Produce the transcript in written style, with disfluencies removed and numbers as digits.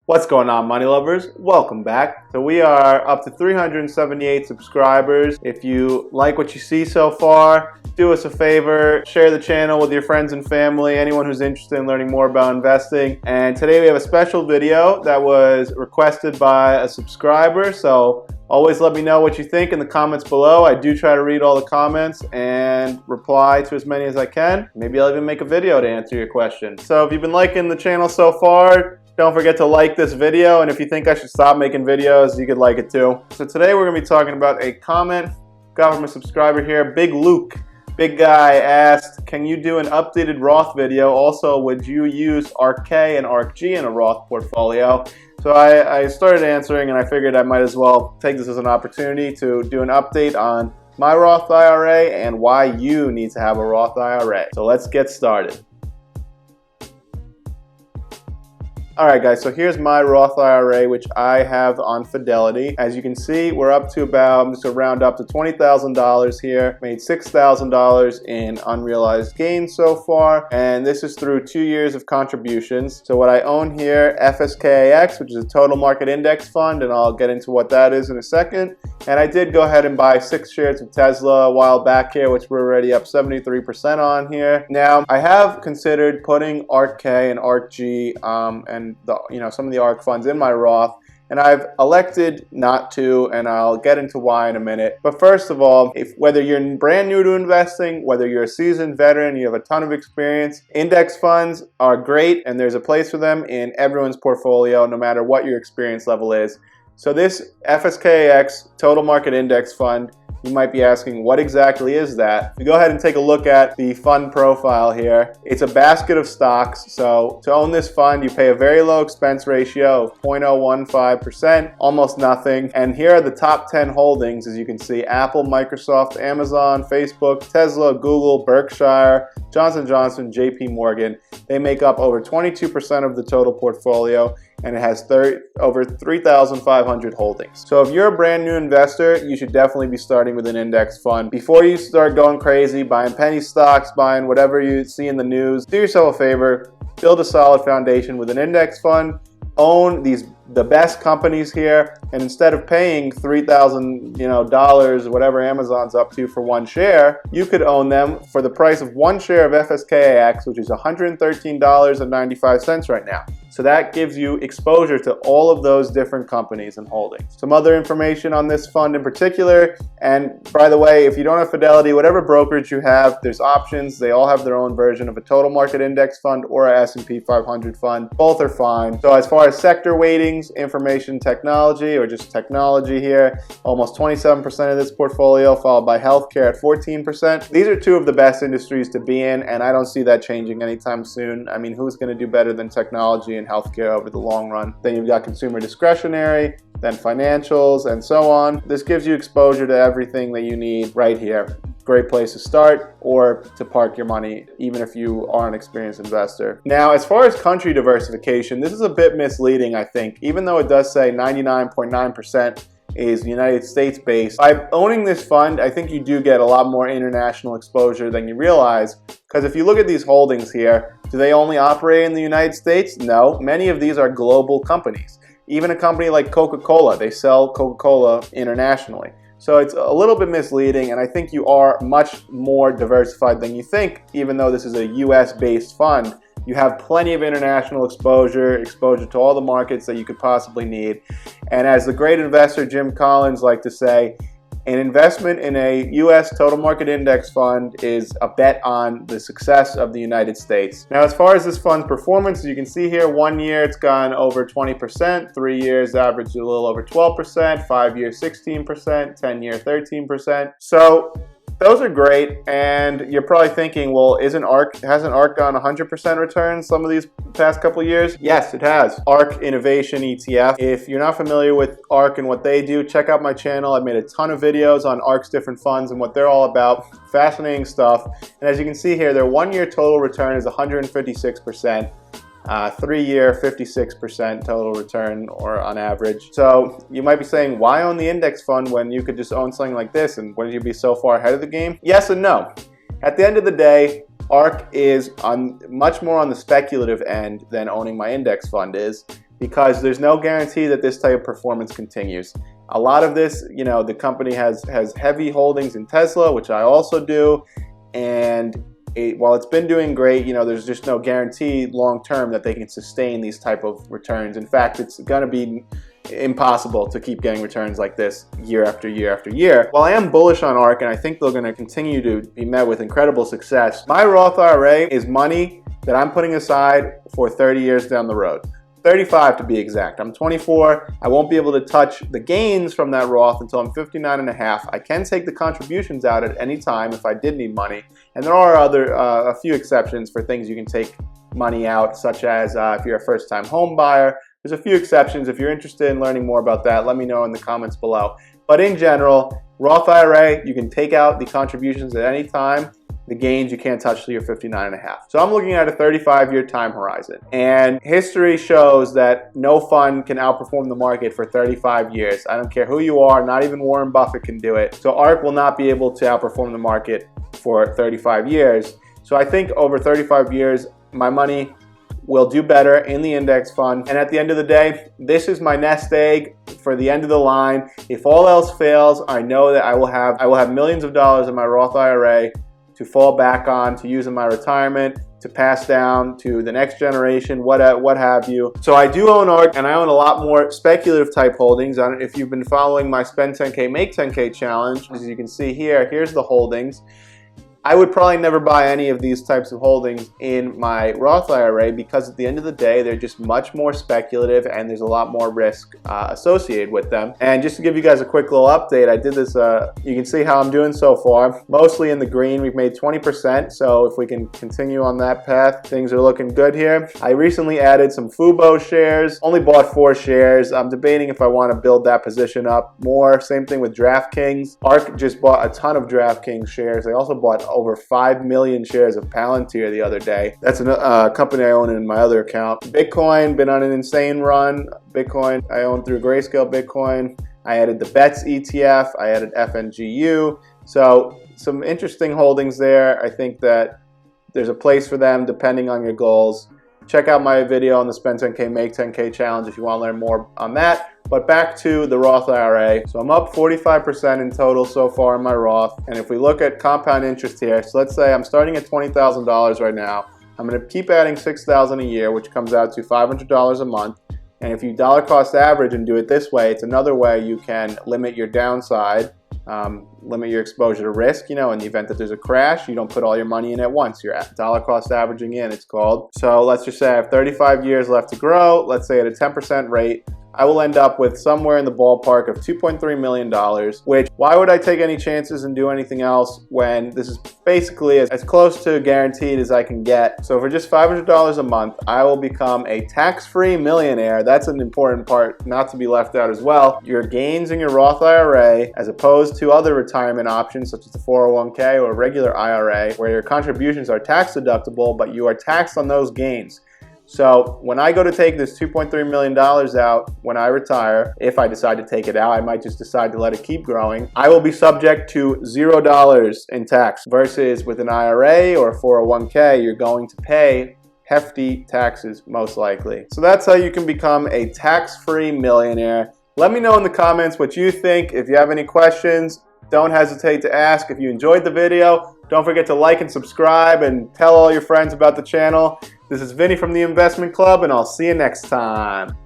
What's going on, money lovers? Welcome back. So we are up to 378 subscribers. If you like what you see so far, do us a favor, share the channel with your friends and family, anyone who's interested in learning more about investing. And today we have a special video that was requested by a subscriber. So always let me know what you think in the comments below. I do try to read all the comments and reply to as many as I can. Maybe I'll even make a video to answer your question. So if you've been liking the channel so far, don't forget to like this video, and if you think I should stop making videos, you could like it too. So today we're going to be talking about a comment got from a subscriber here. Big Luke, big guy, asked, can you do an updated Roth video? Also, would you use ARKK and ARKG in a Roth portfolio? So I started answering, and I figured I might as well take this as an opportunity to do an update on my Roth IRA and why you need to have a Roth IRA. So let's get started. Alright guys, so here's my Roth IRA, which I have on Fidelity. As you can see, we're up to about, I'm just going to round up to $20,000 here. Made $6,000 in unrealized gains so far, and this is through 2 years of contributions. So what I own here, FSKAX, which is a total market index fund, and I'll get into what that is in a second. And I did go ahead and buy 6 shares of Tesla a while back here, which we're already up 73% on here. Now, I have considered putting ARKK and ARKG and some of the ARK funds in my Roth, and I've elected not to, and I'll get into why in a minute. But first of all, whether you're brand new to investing, whether you're a seasoned veteran, you have a ton of experience, index funds are great, and there's a place for them in everyone's portfolio, no matter what your experience level is. So this FSKAX Total Market Index Fund, you might be asking, what exactly is that? We go ahead and take a look at the fund profile here. It's a basket of stocks. So to own this fund, you pay a very low expense ratio of 0.015%, almost nothing. And here are the top 10 holdings, as you can see: Apple, Microsoft, Amazon, Facebook, Tesla, Google, Berkshire, Johnson & Johnson, JP Morgan. They make up over 22% of the total portfolio, and it has over 3,500 holdings. So if you're a brand new investor, you should definitely be starting with an index fund. Before you start going crazy, buying penny stocks, buying whatever you see in the news, do yourself a favor, build a solid foundation with an index fund, own the best companies here, and instead of paying $3,000, whatever Amazon's up to for one share, you could own them for the price of one share of FSKAX, which is $113.95 right now. So that gives you exposure to all of those different companies and holdings. Some other information on this fund in particular, and by the way, if you don't have Fidelity, whatever brokerage you have, there's options. They all have their own version of a total market index fund or a S&P 500 fund. Both are fine. So as far as sector weightings, information technology, or just technology here, almost 27% of this portfolio, followed by healthcare at 14%. These are two of the best industries to be in, and I don't see that changing anytime soon. I mean, who's going to do better than technology and healthcare over the long run? Then you've got consumer discretionary, then financials, and so on. This gives you exposure to everything that you need right here. Great place to start or to park your money, even if you are an experienced investor. Now, as far as country diversification, this is a bit misleading, I think, even though it does say 99.9% is United States based. By owning this fund, I think you do get a lot more international exposure than you realize, because if you look at these holdings here, do they only operate in the United States? No, many of these are global companies. Even a company like Coca-Cola, they sell Coca-Cola internationally. So it's a little bit misleading, and I think you are much more diversified than you think. Even though this is a US-based fund, you have plenty of international exposure to all the markets that you could possibly need. And as the great investor Jim Collins liked to say, an investment in a U.S. total market index fund is a bet on the success of the United States. Now, as far as this fund's performance, as you can see here, 1 year it's gone over 20%, 3 years averaged a little over 12%, 5 years 16%, 10 year 13%. So those are great, and you're probably thinking, well, hasn't ARK gone 100% return some of these past couple years? Yes, it has. ARK Innovation ETF. If you're not familiar with ARK and what they do, check out my channel. I've made a ton of videos on ARK's different funds and what they're all about. Fascinating stuff. And as you can see here, their 1 year total return is 156%. 3 year 56% total return, or on average. So you might be saying, why own the index fund when you could just own something like this, and wouldn't you be so far ahead of the game? Yes and no. At the end of the day, ARK is much more on the speculative end than owning my index fund is. because there's no guarantee that this type of performance continues. A lot of this, you know, the company has heavy holdings in Tesla, which I also do, and while it's been doing great, you know, there's just no guarantee long term that they can sustain these type of returns. In fact, it's going to be impossible to keep getting returns like this year after year after year. While I am bullish on ARK and I think they're going to continue to be met with incredible success, my Roth IRA is money that I'm putting aside for 30 years down the road. 35 to be exact. I'm 24. I won't be able to touch the gains from that Roth until I'm 59 and a half. I can take the contributions out at any time if I did need money. And there are a few exceptions for things you can take money out, such as if you're a first-time home buyer. There's a few exceptions. If you're interested in learning more about that, let me know in the comments below. But in general, Roth IRA, you can take out the contributions at any time. The gains you can't touch till you're 59 and a half. So I'm looking at a 35-year time horizon. And history shows that no fund can outperform the market for 35 years. I don't care who you are, not even Warren Buffett can do it. So ARK will not be able to outperform the market for 35 years. So I think over 35 years, my money will do better in the index fund. And at the end of the day, this is my nest egg for the end of the line. If all else fails, I know that I will have millions of dollars in my Roth IRA to fall back on, to use in my retirement, to pass down to the next generation, what have you. So I do own ARK, and I own a lot more speculative type holdings. If you've been following my Spend 10K, Make 10K challenge, as you can see here, here's the holdings. I would probably never buy any of these types of holdings in my Roth IRA because at the end of the day, they're just much more speculative and there's a lot more risk associated with them. And just to give you guys a quick little update, I did this, you can see how I'm doing so far. Mostly in the green, we've made 20%, so if we can continue on that path, things are looking good here. I recently added some Fubo shares, only bought 4 shares. I'm debating if I want to build that position up more. Same thing with DraftKings. ARK just bought a ton of DraftKings shares. They also bought over 5 million shares of Palantir the other day. That's a company I own in my other account. Bitcoin, been on an insane run. Bitcoin, I own through Grayscale Bitcoin. I added the BETS ETF. I added FNGU. So some interesting holdings there. I think that there's a place for them depending on your goals. Check out my video on the Spend 10K, Make 10K challenge if you want to learn more on that. But back to the Roth IRA. So I'm up 45% in total so far in my Roth. And if we look at compound interest here, so let's say I'm starting at $20,000 right now. I'm going to keep adding $6,000 a year, which comes out to $500 a month. And if you dollar cost average and do it this way, it's another way you can limit your downside, limit your exposure to risk. You know, in the event that there's a crash, you don't put all your money in at once. You're at dollar cost averaging in, it's called. So let's just say I have 35 years left to grow. Let's say at a 10% rate, I will end up with somewhere in the ballpark of $2.3 million, which, why would I take any chances and do anything else when this is basically as close to guaranteed as I can get. So for just $500 a month, I will become a tax-free millionaire. That's an important part not to be left out as well. Your gains in your Roth IRA, as opposed to other retirement options such as the 401k or a regular IRA, where your contributions are tax deductible, but you are taxed on those gains. So when I go to take this $2.3 million out when I retire, if I decide to take it out, I might just decide to let it keep growing, I will be subject to $0 in tax versus with an IRA or a 401k, you're going to pay hefty taxes most likely. So that's how you can become a tax-free millionaire. Let me know in the comments what you think. If you have any questions, don't hesitate to ask. If you enjoyed the video, don't forget to like and subscribe and tell all your friends about the channel. This is Vinny from the Investment Club, and I'll see you next time.